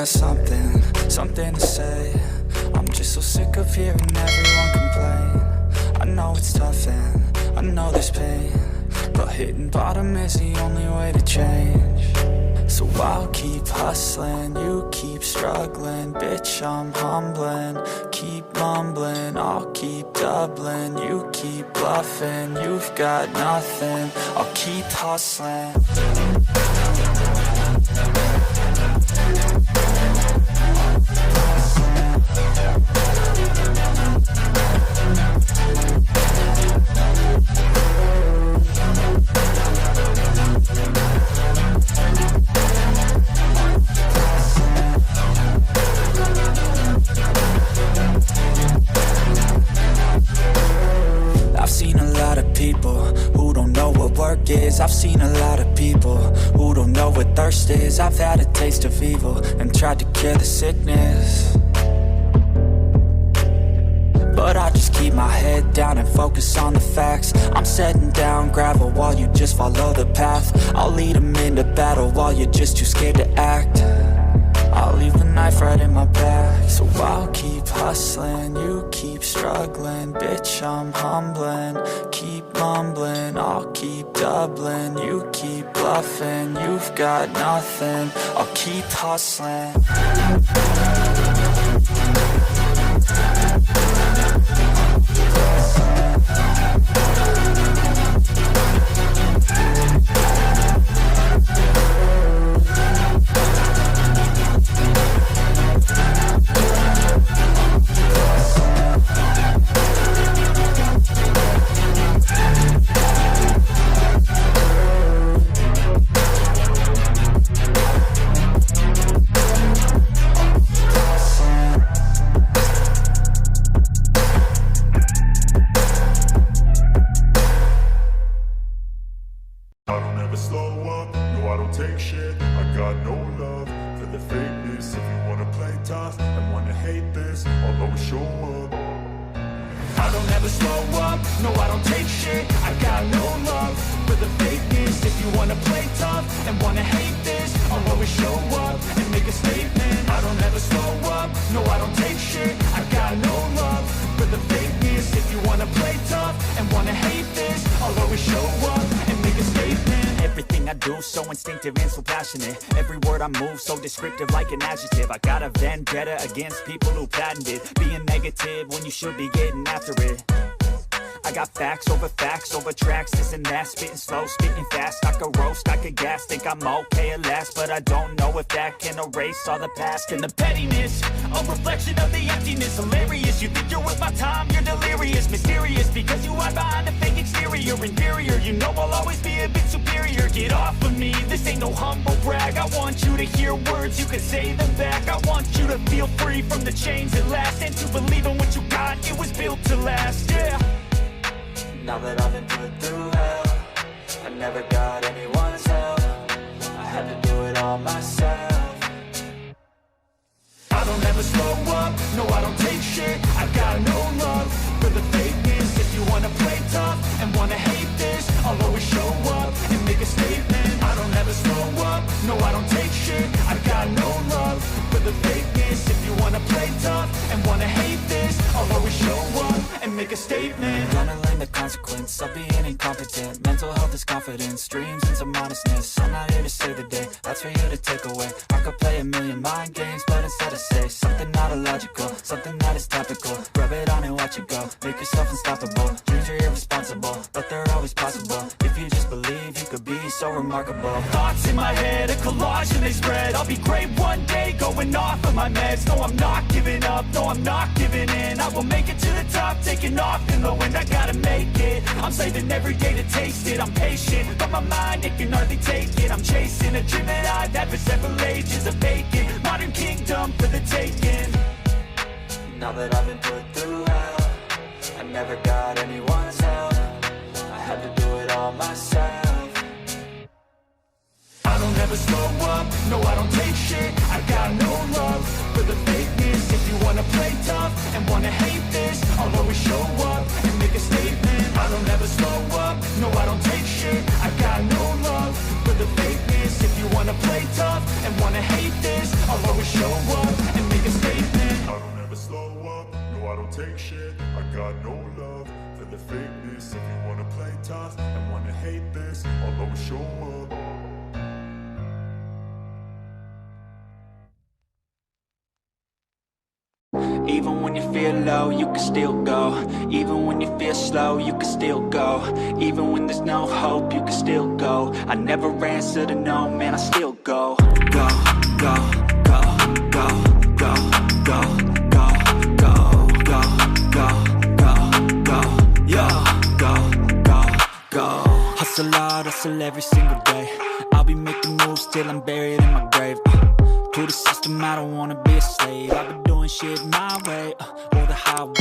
has something to say. I'm just so sick of hearing everyone complain. I know it's tough and I know there's pain, but hitting bottom is the only way to change. So I'll keep hustling, you keep struggling. Bitch, I'm humbling, keep mumbling. I'll keep doubling, you keep bluffing. You've got nothing, I'll keep hustling. I've seen a lot of people who don't know what work is. I've seen a lot of people who don't know what thirst is. I've had a taste of evil and tried to cure the sickness, but I just keep my head down and focus on the facts. I'm setting down gravel while you just follow the path. I'll lead them into battle while you're just too scared to act. I'll leave the knife right in my back. So I'll keep hustling, you keep struggling. Bitch, I'm humbling, keep mumbling. I'll keep doubling, you keep bluffing. You've got nothing, I'll keep hustling. And so passionate, every word I move so descriptive like an adjective. I got a vendetta against people who patented being negative when you should be getting after it. I got facts over tracks, this and that, spitting slow, spitting fast. I could roast, I could gas, think I'm okay at last, but I don't know if that can erase all the past. And the pettiness, a reflection of the emptiness. Hilarious, you think you're worth my time, you're delirious. Mysterious, because you hide behind a fake exterior. Inferior, you know I'll always be a bit superior. Get off of me, this ain't no humble brag. I want you to hear words, you can say them back. I want you to feel free from the chains that last, and to believe in what you got, it was built to last, yeah. Now that I've been put through hell, I never got anyone's help. I had to do it all myself. I don't ever slow up, no I don't take shit. I got no love for the fakeness. If you wanna play tough and wanna hate this, I'll always show up and make a statement. I don't ever slow up, no I don't take shit. I got no love for the fakeness. If you wanna play tough and wanna hate this, I'll always show up and make a statement. Gonna learn the consequence of being incompetent. Mental health is confidence, dreams and some modestness. I'm not here to save the day, that's for you to take away. I could play a million mind games, but instead I say something not illogical, something that is topical. Rub it on and watch it go, make yourself unstoppable. Dreams are irresponsible, but they're always possible. If you just believe, you could be so remarkable. Thoughts in my head, a collage and they spread. I'll be great one day, going off of my meds. No, I'm not giving up, no, I'm not giving in. I will make it to the top, taking off in the wind. I gotta make it, I'm saving every day to taste it. I'm patient, but my mind, it can hardly take it. I'm chasing a dream that I've had for several ages. A vacant, modern kingdom for the taking. Now that I've been put through hell, I never got anyone's help. I had to do it all myself. I don't ever slow up, no I don't take shit. I got no love for the fakeness. If you wanna play tough and wanna hate this, I'll always show up and make a statement. I don't ever slow up, no I don't take shit. I got no love for the fakeness. If you wanna play tough and wanna hate this, I'll always show take shit. I got no love for the fakeness. If you wanna play tough and wanna hate this, I'll always show up. Even when you feel low, you can still go. Even when you feel slow, you can still go. Even when there's no hope, you can still go. I never answer to no, man, I still go. Go, go, go, go, go, go, go, go, go, go, go, go, yeah, go, go, go. Hustle hard, hustle every single day. I'll be making moves till I'm buried in my grave. To the system, I don't wanna be a slave. I've been doing shit my way, or the highway.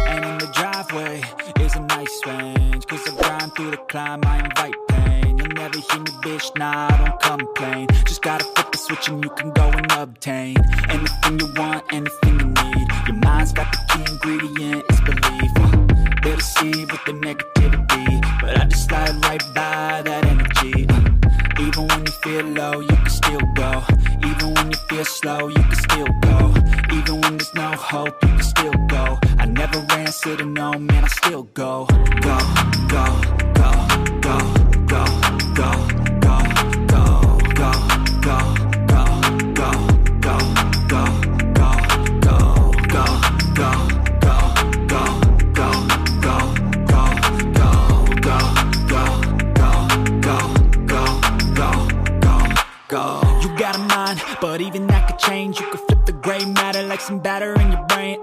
And in the driveway is a nice range. Cause I grind through the climb, I invite pain. You'll never hear me, bitch, nah, I don't complain. Just gotta flip the switch and you can go and obtain anything you want, anything you need. Your mind's got the key ingredient, it's belief. They'll deceive with the negativity, but I just slide right by that energy. Even when you feel low, you can still go. Even when you feel slow, you can still go. Even when there's no hope, you can still go. I never answer to no, man, I still go. Go, go, go, go, go, go, go, go, go, go, go, go, go, go, go, go, go, go. You got a mind, but even that could change. You could flip the gray matter like some batter in your brain.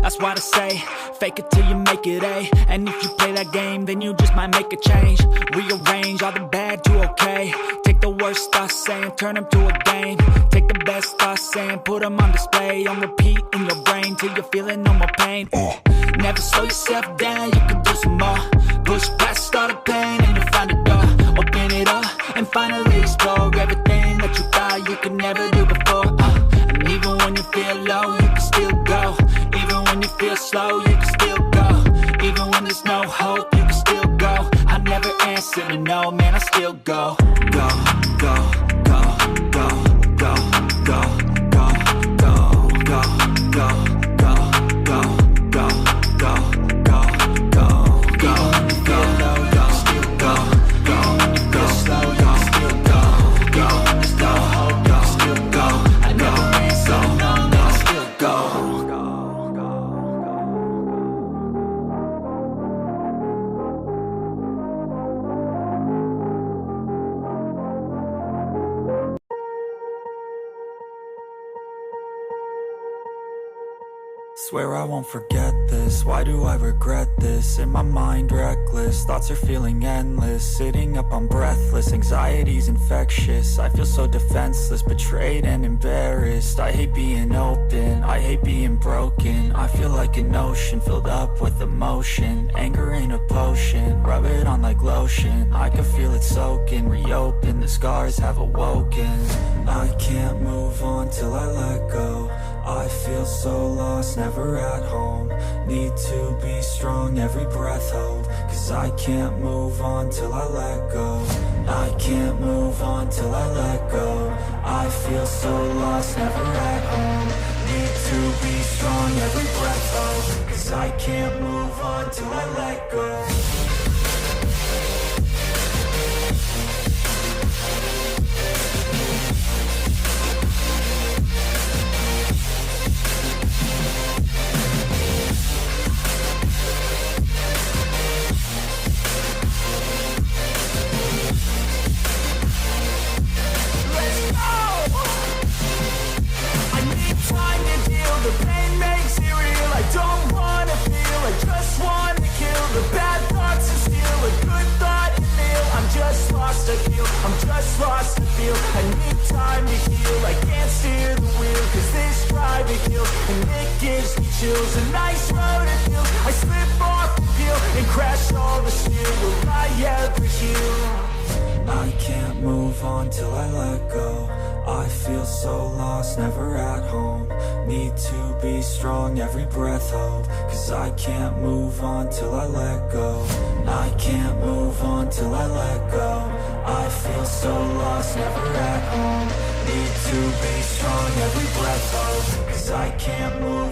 That's why I say, fake it till you make it A. And if you play that game, then you just might make a change. Rearrange all the bad to okay. Take the worst thoughts saying, turn them to a game. Take the best thoughts saying, put them on display. On repeat in your brain till you're feeling no more pain. Never slow yourself down, you can do some more. Push past all the pain and you'll find a door. Open it up and finally explore everything that you thought you could never do before. And even when you feel low, you can still go. Even when you feel slow, you can still go. Even when there's no hope, you can still go. I never answer to no, man, I still go. Go, go, go, go, go, go, go, go, go, go, go, go, go, go, go, go, go. Even when you feel low, you can still go. Even when you feel slow, you can still go. Even when there's no hope, you can still go. I never answer to no, man, I still go. Swear I won't forget this. Why do I regret this? In my mind reckless, thoughts are feeling endless. Sitting up, I'm breathless, anxiety's infectious. I feel so defenseless, betrayed and embarrassed. I hate being open, I hate being broken. I feel like an ocean filled up with emotion. Anger ain't a potion, rub it on like lotion. I can feel it soaking, reopen, the scars have awoken. I can't move on till I let go. I feel so lost, never at home. Need to be strong, every breath hold. Cause I can't move on till I let go. I can't move on till I let go. I feel so lost, never at home. Need to be strong, every breath hold. Cause I can't move on till I let go. The pain makes it real. I don't wanna feel, I just wanna kill the bad thoughts and steal a good thought and feel. I'm just lost to feel, I'm just lost to feel. I need time to heal, I can't steer the wheel. Cause this drive it kills, and it gives me chills. A nice road it feels, I slip off the peel and crash all the steel. Will I ever heal? I can't move on till I let go. I feel so lost, never at home. Need to be strong, every breath hold. Cause I can't move on till I let go. I can't move on till I let go. I feel so lost, never at home. Need to be strong, every breath hold. Cause I can't move